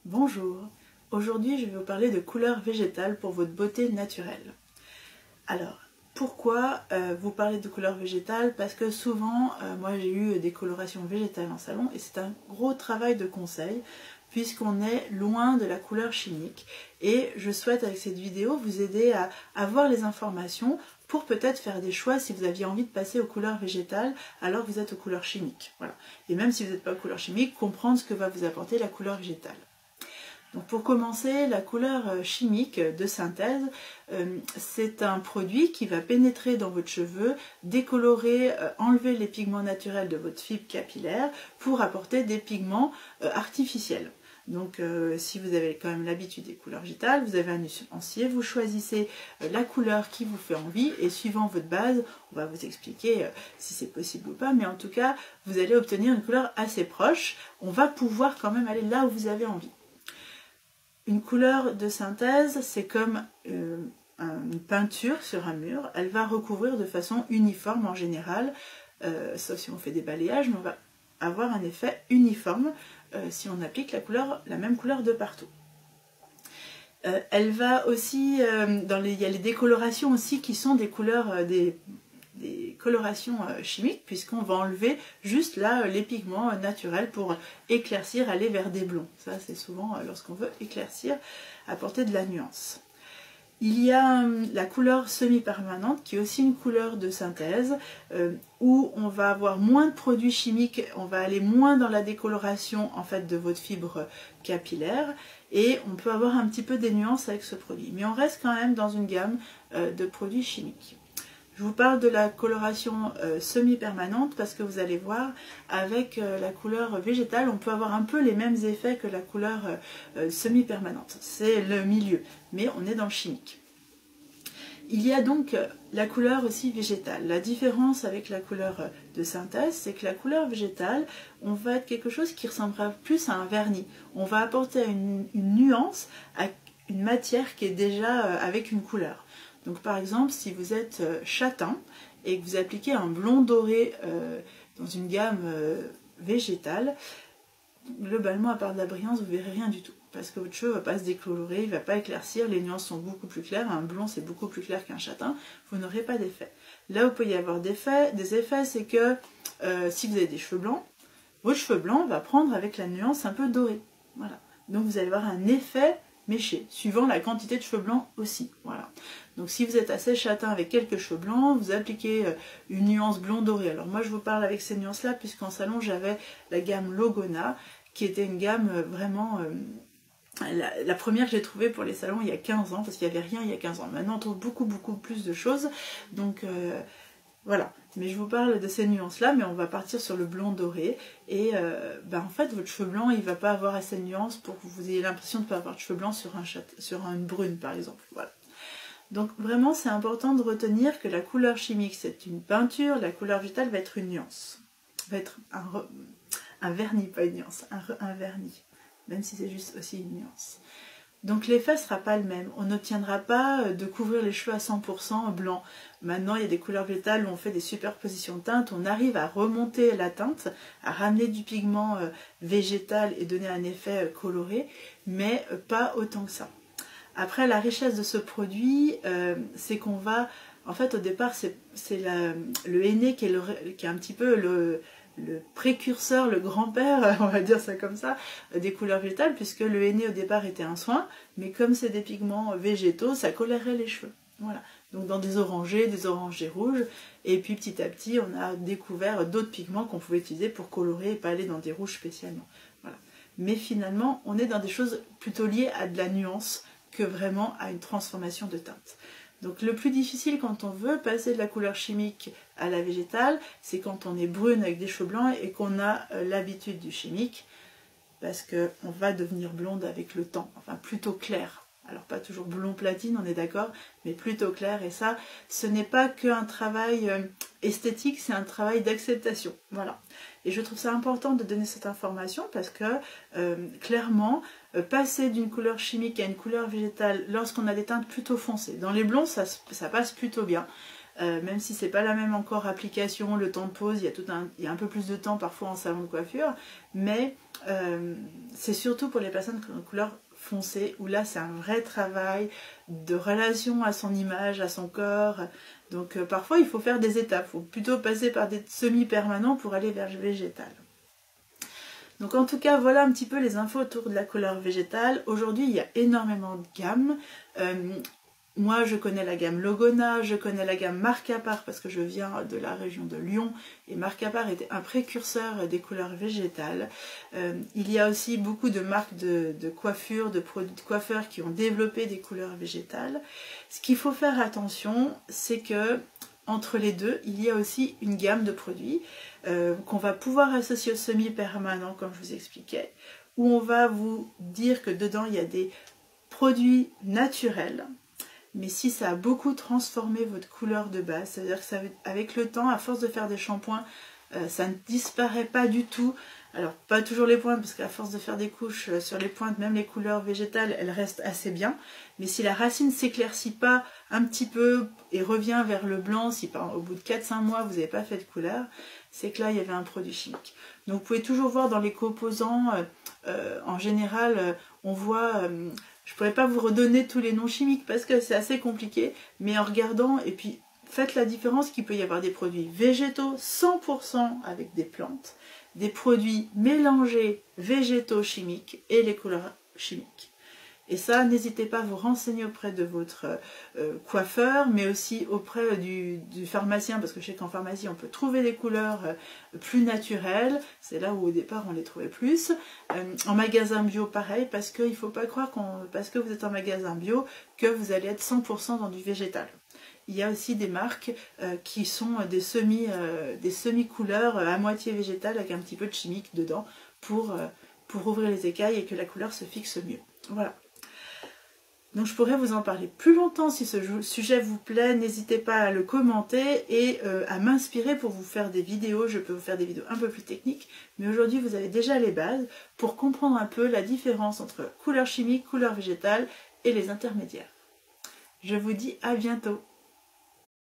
Bonjour, aujourd'hui je vais vous parler de couleurs végétales pour votre beauté naturelle. Alors, pourquoi vous parlez de couleurs végétales? Parce que souvent, moi j'ai eu des colorations végétales en salon et c'est un gros travail de conseil puisqu'on est loin de la couleur chimique. Et je souhaite avec cette vidéo vous aider à avoir les informations pour peut-être faire des choix si vous aviez envie de passer aux couleurs végétales alors que vous êtes aux couleurs chimiques. Voilà. Et même si vous n'êtes pas aux couleurs chimiques, comprendre ce que va vous apporter la couleur végétale. Donc pour commencer, la couleur chimique de synthèse, c'est un produit qui va pénétrer dans votre cheveu, décolorer, enlever les pigments naturels de votre fibre capillaire pour apporter des pigments artificiels. Donc si vous avez quand même l'habitude des couleurs végétales, vous avez un nuancier, vous choisissez la couleur qui vous fait envie et suivant votre base, on va vous expliquer si c'est possible ou pas, mais en tout cas, vous allez obtenir une couleur assez proche. On va pouvoir quand même aller là où vous avez envie. Une couleur de synthèse, c'est comme une peinture sur un mur. Elle va recouvrir de façon uniforme en général, sauf si on fait des balayages, mais on va avoir un effet uniforme si on applique la même couleur de partout. Elle va aussi, il y a les décolorations aussi qui sont des couleurs, des colorations chimiques, puisqu'on va enlever juste là les pigments naturels pour éclaircir, aller vers des blonds. Ça c'est souvent lorsqu'on veut éclaircir, apporter de la nuance. Il y a la couleur semi-permanente qui est aussi une couleur de synthèse où on va avoir moins de produits chimiques, on va aller moins dans la décoloration en fait de votre fibre capillaire et on peut avoir un petit peu des nuances avec ce produit. Mais on reste quand même dans une gamme de produits chimiques. Je vous parle de la coloration semi-permanente parce que vous allez voir, avec la couleur végétale, on peut avoir un peu les mêmes effets que la couleur semi-permanente. C'est le milieu, mais on est dans le chimique. Il y a donc la couleur aussi végétale. La différence avec la couleur de synthèse, c'est que la couleur végétale, on va être quelque chose qui ressemblera plus à un vernis. On va apporter une nuance à une matière qui est déjà avec une couleur. Donc par exemple, si vous êtes châtain et que vous appliquez un blond doré dans une gamme végétale, globalement, à part de la brillance, vous ne verrez rien du tout. Parce que votre cheveu ne va pas se décolorer, il ne va pas éclaircir, les nuances sont beaucoup plus claires. Un blond, c'est beaucoup plus clair qu'un châtain, vous n'aurez pas d'effet. Là où il peut y avoir des effets, c'est que si vous avez des cheveux blancs, votre cheveu blanc va prendre avec la nuance un peu dorée. Voilà. Donc vous allez avoir un effet méché, suivant la quantité de cheveux blancs aussi. Voilà. Donc si vous êtes assez châtain avec quelques cheveux blancs, vous appliquez une nuance blond doré. Alors moi je vous parle avec ces nuances là puisqu'en salon j'avais la gamme Logona qui était une gamme vraiment... la première que j'ai trouvée pour les salons il y a 15 ans, parce qu'il n'y avait rien il y a 15 ans. Maintenant on trouve beaucoup plus de choses, donc voilà. Mais je vous parle de ces nuances là, mais on va partir sur le blond doré, et en fait votre cheveu blanc il ne va pas avoir assez de nuances pour que vous ayez l'impression de ne pas avoir de cheveux blancs sur une brune par exemple. Voilà. Donc vraiment c'est important de retenir que la couleur chimique c'est une peinture, la couleur végétale va être une nuance, va être un vernis, pas une nuance, un vernis, même si c'est juste aussi une nuance. Donc l'effet ne sera pas le même, on n'obtiendra pas de couvrir les cheveux à 100% blanc. Maintenant il y a des couleurs végétales où on fait des superpositions de teintes, on arrive à remonter la teinte, à ramener du pigment végétal et donner un effet coloré, mais pas autant que ça. Après la richesse de ce produit, c'est qu'on va, en fait au départ c'est le henné qui est un petit peu le précurseur, le grand-père, on va dire ça comme ça, des couleurs végétales, puisque le henné au départ était un soin, mais comme c'est des pigments végétaux, ça colorerait les cheveux. Voilà. Donc dans des orangés rouges, et puis petit à petit on a découvert d'autres pigments qu'on pouvait utiliser pour colorer et pas aller dans des rouges spécialement. Voilà. Mais finalement on est dans des choses plutôt liées à de la nuance que vraiment à une transformation de teinte. Donc le plus difficile quand on veut passer de la couleur chimique à la végétale, c'est quand on est brune avec des cheveux blancs et qu'on a l'habitude du chimique, parce qu'on va devenir blonde avec le temps, enfin plutôt claire. Alors pas toujours blond platine, on est d'accord, mais plutôt clair, et ça, ce n'est pas qu'un travail esthétique, c'est un travail d'acceptation, voilà. Et je trouve ça important de donner cette information parce que, clairement, passer d'une couleur chimique à une couleur végétale lorsqu'on a des teintes plutôt foncées, dans les blonds, ça passe plutôt bien. même si c'est pas la même encore application, le temps de pause, il y a un peu plus de temps parfois en salon de coiffure, mais c'est surtout pour les personnes qui ont une couleur foncée, où là c'est un vrai travail de relation à son image, à son corps. Donc parfois il faut faire des étapes, il faut plutôt passer par des semi-permanents pour aller vers le végétal. Donc en tout cas, voilà un petit peu les infos autour de la couleur végétale. Aujourd'hui, il y a énormément de gammes. Moi, je connais la gamme Logona, je connais la gamme Marc à part parce que je viens de la région de Lyon et Marc à part était un précurseur des couleurs végétales. Il y a aussi beaucoup de marques de coiffure, de produits de coiffeurs qui ont développé des couleurs végétales. Ce qu'il faut faire attention, c'est que entre les deux, il y a aussi une gamme de produits qu'on va pouvoir associer au semi-permanent, comme je vous expliquais, où on va vous dire que dedans, il y a des produits naturels. Mais si ça a beaucoup transformé votre couleur de base, c'est-à-dire qu'avec le temps, à force de faire des shampoings, ça ne disparaît pas du tout. Alors, pas toujours les pointes, parce qu'à force de faire des couches sur les pointes, même les couleurs végétales, elles restent assez bien. Mais si la racine ne s'éclaircit pas un petit peu et revient vers le blanc, si au bout de 4-5 mois, vous n'avez pas fait de couleur, c'est que là, il y avait un produit chimique. Donc, vous pouvez toujours voir dans les composants, en général, on voit... je ne pourrais pas vous redonner tous les noms chimiques parce que c'est assez compliqué, mais en regardant, et puis faites la différence qu'il peut y avoir des produits végétaux 100% avec des plantes, des produits mélangés végétaux chimiques et les couleurs chimiques. Et ça, n'hésitez pas à vous renseigner auprès de votre coiffeur, mais aussi auprès du pharmacien, parce que je sais qu'en pharmacie, on peut trouver des couleurs plus naturelles. C'est là où au départ, on les trouvait plus. En magasin bio, pareil, parce qu'il ne faut pas croire parce que vous êtes en magasin bio, que vous allez être 100% dans du végétal. Il y a aussi des marques qui sont des semi-couleurs à moitié végétales avec un petit peu de chimique dedans pour ouvrir les écailles et que la couleur se fixe mieux. Voilà. Donc je pourrais vous en parler plus longtemps si ce sujet vous plaît, n'hésitez pas à le commenter et à m'inspirer pour vous faire des vidéos. Je peux vous faire des vidéos un peu plus techniques, mais aujourd'hui vous avez déjà les bases pour comprendre un peu la différence entre couleur chimique, couleur végétale et les intermédiaires. Je vous dis à bientôt.